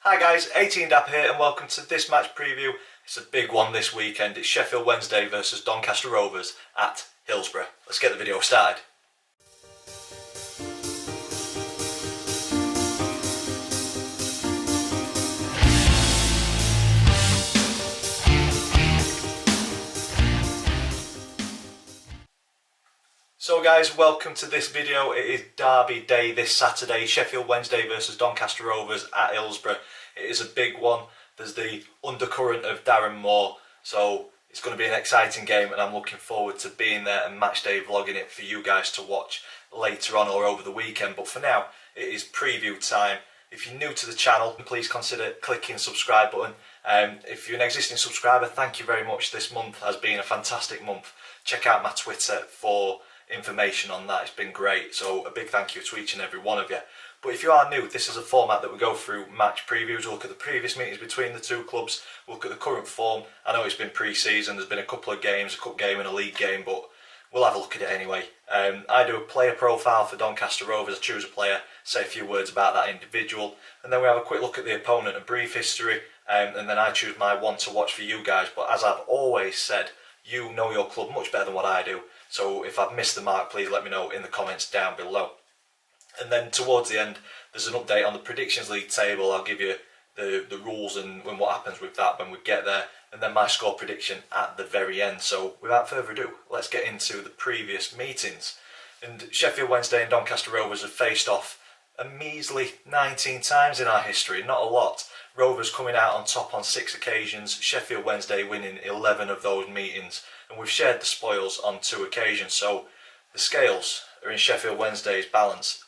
Hi guys, 18 Dapper here and welcome to this match preview. It's a big one this weekend. It's Sheffield Wednesday versus Doncaster Rovers at Hillsborough. Let's get the video started. So guys, welcome to this video. It is Derby Day this Saturday, Sheffield Wednesday versus Doncaster Rovers at Hillsborough. It is a big one. There's the undercurrent of Darren Moore, so it's going to be an exciting game and I'm looking forward to being there and match day vlogging it for you guys to watch later on or over the weekend. But for now, it is preview time. If you're new to the channel, please consider clicking the subscribe button. If you're an existing subscriber, thank you very much. This month has been a fantastic month. Check out my Twitter for information on that. It's been great, so a big thank you to each and every one of you. But if you are new, this is a format that we go through match previews. We'll look at the previous meetings between the two clubs, we'll look at the current form. I know it's been pre-season, there's been a couple of games, a cup game and a league game, but we'll have a look at it anyway. I do a player profile for Doncaster Rovers. I choose a player, say a few words about that individual, and then we have a quick look at the opponent, a brief history, and then I choose my one to watch for you guys. But as I've always said, you know your club much better than what I do. So if I've missed the mark, please let me know in the comments down below. And then towards the end, there's an update on the Predictions League table. I'll give you the rules and what happens with that when we get there. And then my score prediction at the very end. So without further ado, let's get into the previous meetings. And Sheffield Wednesday and Doncaster Rovers have faced off a measly 19 times in our history, not a lot. Rovers coming out on top on 6 occasions, Sheffield Wednesday winning 11 of those meetings, and we've shared the spoils on 2 occasions, so the scales are in Sheffield Wednesday's balance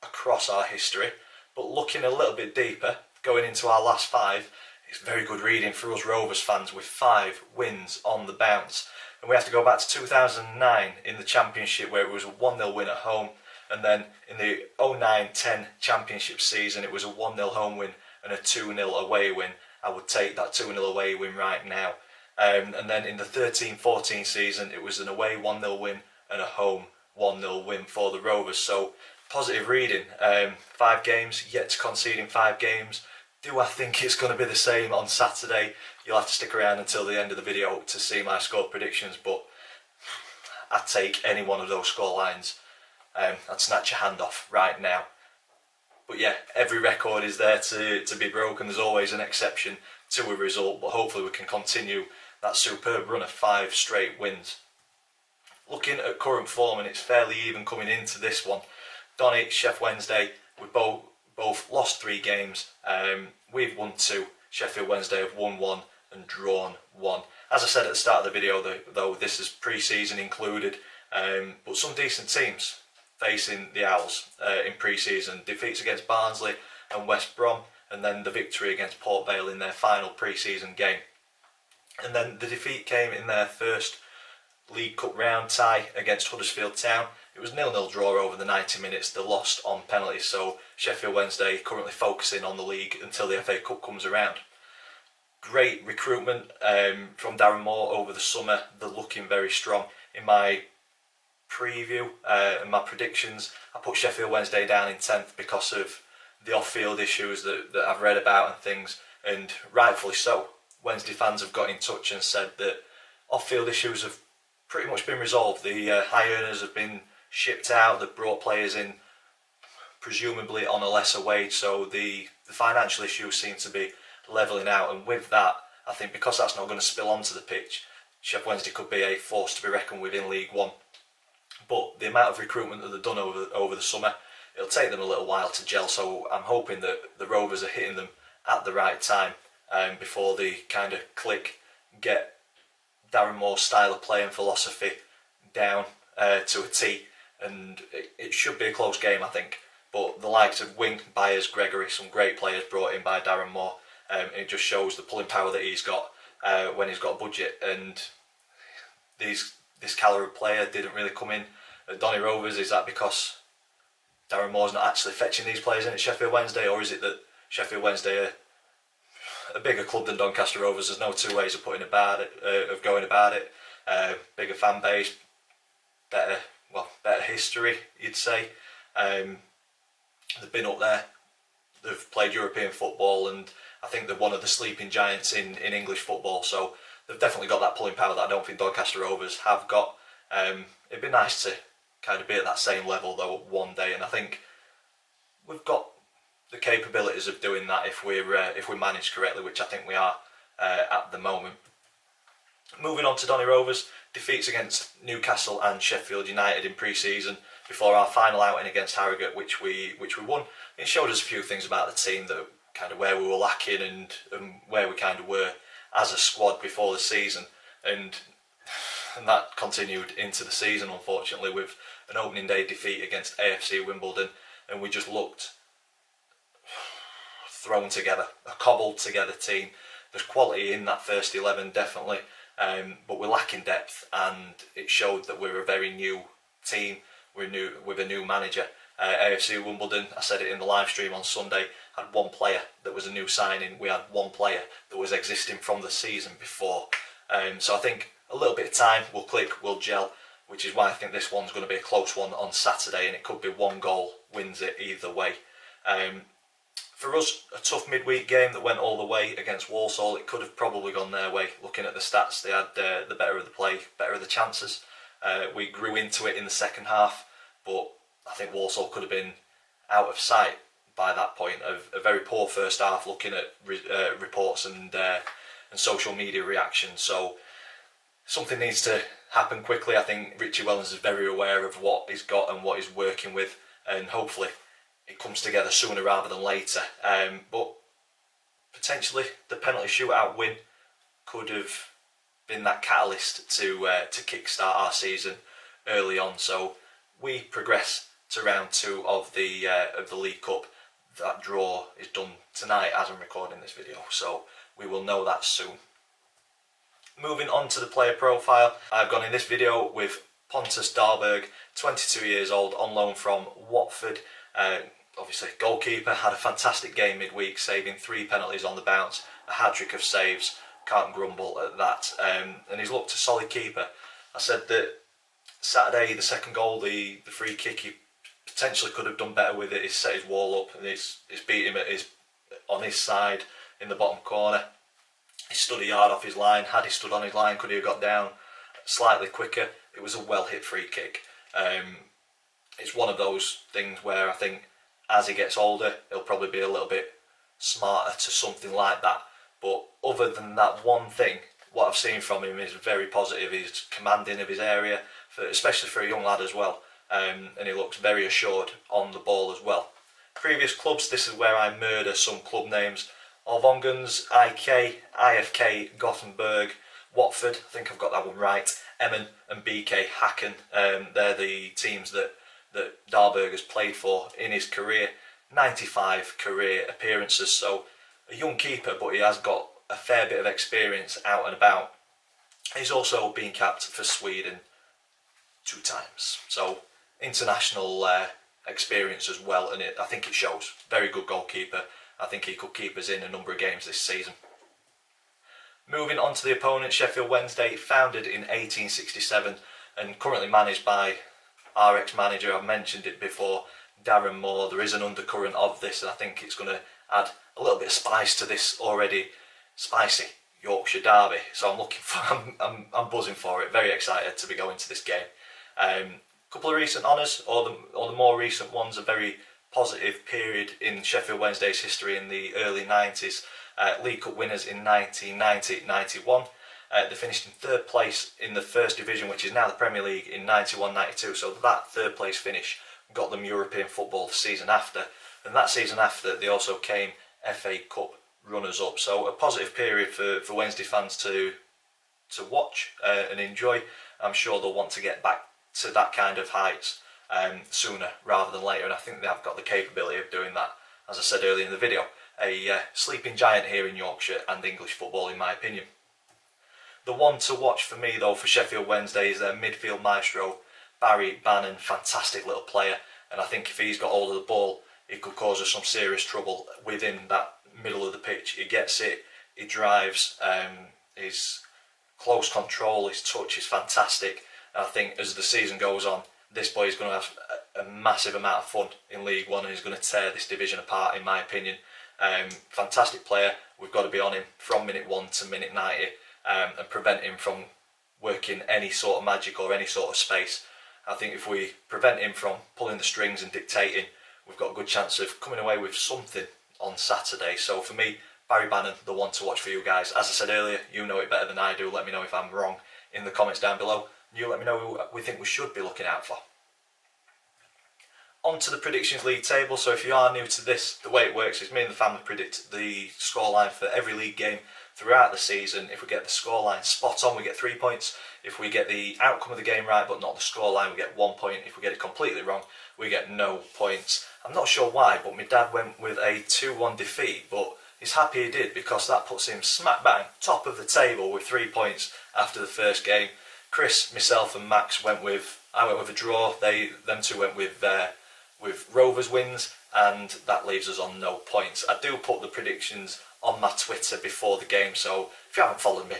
across our history. But looking a little bit deeper, going into our last 5, it's very good reading for us Rovers fans with 5 wins on the bounce. And we have to go back to 2009 in the Championship, where it was a 1-0 win at home, and then in the 09-10 Championship season it was a 1-0 home win and a 2-0 away win. I would take that 2-0 away win right now. And then in the 13-14 season it was an away 1-0 win and a home 1-0 win for the Rovers. So positive reading. 5 games, yet to concede in 5 games. Do I think it's going to be the same on Saturday? You'll have to stick around until the end of the video to see my score predictions, but I'd take any one of those score lines. I'd snatch your hand off right now. But yeah, every record is there to be broken. There's always an exception to a result, but hopefully we can continue that superb run of 5 straight wins. Looking at current form, and it's fairly even coming into this one. Donny, Sheffield Wednesday, we've both lost 3 games. We've won 2. Sheffield Wednesday have won 1 and drawn 1. As I said at the start of the video, though this is pre-season included, but some decent teams facing the Owls in pre-season. Defeats against Barnsley and West Brom, and then the victory against Port Vale in their final pre-season game. And then the defeat came in their first League Cup round tie against Huddersfield Town. It was 0-0 draw over the 90 minutes. They lost on penalties, so Sheffield Wednesday currently focusing on the league until the FA Cup comes around. Great recruitment from Darren Moore over the summer. They're looking very strong. In my preview and my predictions, I put Sheffield Wednesday down in 10th because of the off-field issues that I've read about and things, and rightfully so. Wednesday fans have got in touch and said that off-field issues have pretty much been resolved. The high earners have been shipped out, they've brought players in presumably on a lesser wage, so the financial issues seem to be levelling out, and with that, I think because that's not going to spill onto the pitch, Sheffield Wednesday could be a force to be reckoned with in League One. But the amount of recruitment that they've done over the summer, it'll take them a little while to gel, so I'm hoping that the Rovers are hitting them at the right time before they kind of click, get Darren Moore's style of play and philosophy down to a T, and it should be a close game, I think. But the likes of Wing, Byers, Gregory, some great players brought in by Darren Moore, it just shows the pulling power that he's got when he's got a budget, and this calibre of player didn't really come in at Donny Rovers. Is that because Darren Moore's not actually fetching these players in at Sheffield Wednesday, or is it that Sheffield Wednesday are a bigger club than Doncaster Rovers? There's no two ways of going about it. Bigger fan base, better history, you'd say. They've been up there they've played European football, and I think they're one of the sleeping giants in English football. So they've definitely got that pulling power that I don't think Doncaster Rovers have got. It'd be nice to kind of be at that same level though one day, and I think we've got the capabilities of doing that if we manage correctly, which I think we are at the moment. Moving on to Donny Rovers, defeats against Newcastle and Sheffield United in pre-season before our final outing against Harrogate, which we won. It showed us a few things about the team, that kind of where we were lacking and where we kind of were as a squad before the season, and that continued into the season, unfortunately, with an opening day defeat against AFC Wimbledon, and we just looked thrown together, a cobbled together team. There's quality in that first 11, definitely, but we're lacking depth, and it showed that we're a very new team. We're new with a new manager. AFC Wimbledon, I said it in the live stream on Sunday, had one player that was a new signing. We had one player that was existing from the season before. So I think a little bit of time will click, will gel, which is why I think this one's going to be a close one on Saturday, and it could be one goal wins it either way. For us, a tough midweek game that went all the way against Walsall. It could have probably gone their way. Looking at the stats, they had the better of the play, better of the chances. We grew into it in the second half, but I think Walsall could have been out of sight by that point. A very poor first half, looking at reports and social media reactions. So something needs to happen quickly. I think Richie Wellens is very aware of what he's got and what he's working with, and hopefully it comes together sooner rather than later. But potentially the penalty shootout win could have been that catalyst to kickstart our season early on. So we progress to round 2 of the League Cup. That draw is done tonight as I'm recording this video, so we will know that soon. Moving on to the player profile, I've gone in this video with Pontus Dahlberg, 22 years old, on loan from Watford. Obviously goalkeeper, had a fantastic game midweek, saving 3 penalties on the bounce, a hat-trick of saves, can't grumble at that, and he's looked a solid keeper. I said that Saturday, the second goal, the free kick, he potentially could have done better with it. He's set his wall up, and it's beat him on his side in the bottom corner. He stood a yard off his line. Had he stood on his line, could he have got down slightly quicker? It was a well hit free kick. It's one of those things where I think as he gets older, he'll probably be a little bit smarter to something like that. But other than that one thing, what I've seen from him is very positive. He's commanding of his area, especially for a young lad as well. And he looks very assured on the ball as well. Previous clubs, this is where I murder some club names. Orvongens, IK, IFK, Gothenburg, Watford, I think I've got that one right, Emmen and BK Häcken. They're the teams that Dahlberg has played for in his career. 95 career appearances, so a young keeper, but he has got a fair bit of experience out and about. He's also been capped for Sweden 2 times, so international experience as well, and I think it shows. Very good goalkeeper. I think he could keep us in a number of games this season. Moving on to the opponent, Sheffield Wednesday, founded in 1867 and currently managed by our ex-manager. I've mentioned it before, Darren Moore. There is an undercurrent of this, and I think it's going to add a little bit of spice to this already spicy Yorkshire derby. So I'm buzzing for it. Very excited to be going to this game. Couple of recent honours, or the more recent ones, a very positive period in Sheffield Wednesday's history in the early 90s. League Cup winners in 1990-91. They finished in 3rd place in the First Division, which is now the Premier League, in 91-92. So that 3rd place finish got them European football the season after. And that season after, they also came FA Cup runners-up. So a positive period for Wednesday fans to watch and enjoy. I'm sure they'll want to get back to that kind of heights sooner rather than later, and I think they have got the capability of doing that. As I said earlier in the video, a sleeping giant here in Yorkshire and English football, in my opinion. The one to watch for me though for Sheffield Wednesday is their midfield maestro, Barry Bannon. Fantastic little player, and I think if he's got hold of the ball, he could cause us some serious trouble within that middle of the pitch. He gets it, he drives, his close control, his touch is fantastic. I think as the season goes on, this boy is going to have a massive amount of fun in League One, and he's going to tear this division apart, in my opinion. Fantastic player. We've got to be on him from minute 1 to minute 90 and prevent him from working any sort of magic or any sort of space. I think if we prevent him from pulling the strings and dictating, we've got a good chance of coming away with something on Saturday. So for me, Barry Bannon, the one to watch for you guys. As I said earlier, you know it better than I do. Let me know if I'm wrong in the comments down below. You let me know who we think we should be looking out for. On to the Predictions League table. So if you are new to this, the way it works is me and the family predict the scoreline for every league game throughout the season. If we get the scoreline spot on, we get 3 points. If we get the outcome of the game right but not the scoreline, we get 1 point. If we get it completely wrong, we get no points. I'm not sure why, but my dad went with a 2-1 defeat, but he's happy he did because that puts him smack bang top of the table with 3 points after the first game. Chris, myself and Max went with a draw. Them two went with Rovers wins, and that leaves us on no points. I do put the predictions on my Twitter before the game, so if you haven't followed me,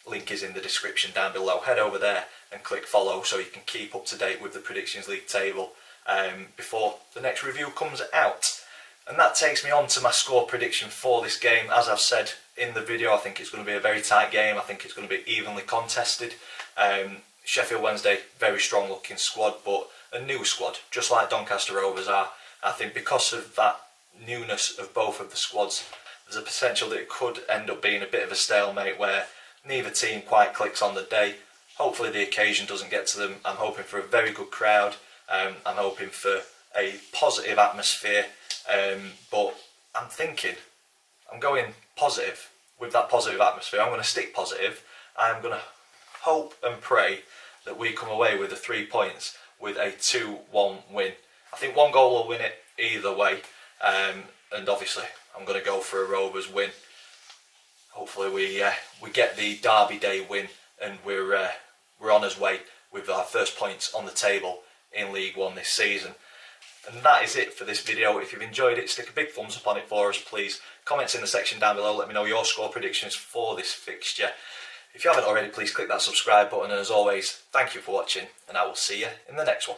link is in the description down below. Head over there and click follow so you can keep up to date with the Predictions League table before the next review comes out. And that takes me on to my score prediction for this game. As I've said in the video, I think it's going to be a very tight game. I think it's going to be evenly contested. Sheffield Wednesday, very strong looking squad, but a new squad, just like Doncaster Rovers are. I think because of that newness of both of the squads, there's a potential that it could end up being a bit of a stalemate where neither team quite clicks on the day. Hopefully the occasion doesn't get to them. I'm hoping for a very good crowd. I'm hoping for a positive atmosphere. But I'm going positive with that positive atmosphere. I'm going to stick positive. I'm going to hope and pray that we come away with the 3 points with a 2-1 win. I think one goal will win it either way, and obviously I'm going to go for a Rovers win. Hopefully we get the Derby Day win and we're on our way with our first points on the table in League One this season. And that is it for this video. If you've enjoyed it, stick a big thumbs up on it for us, please. Comments in the section down below. Let me know your score predictions for this fixture. If you haven't already, please click that subscribe button. And as always, thank you for watching, and I will see you in the next one.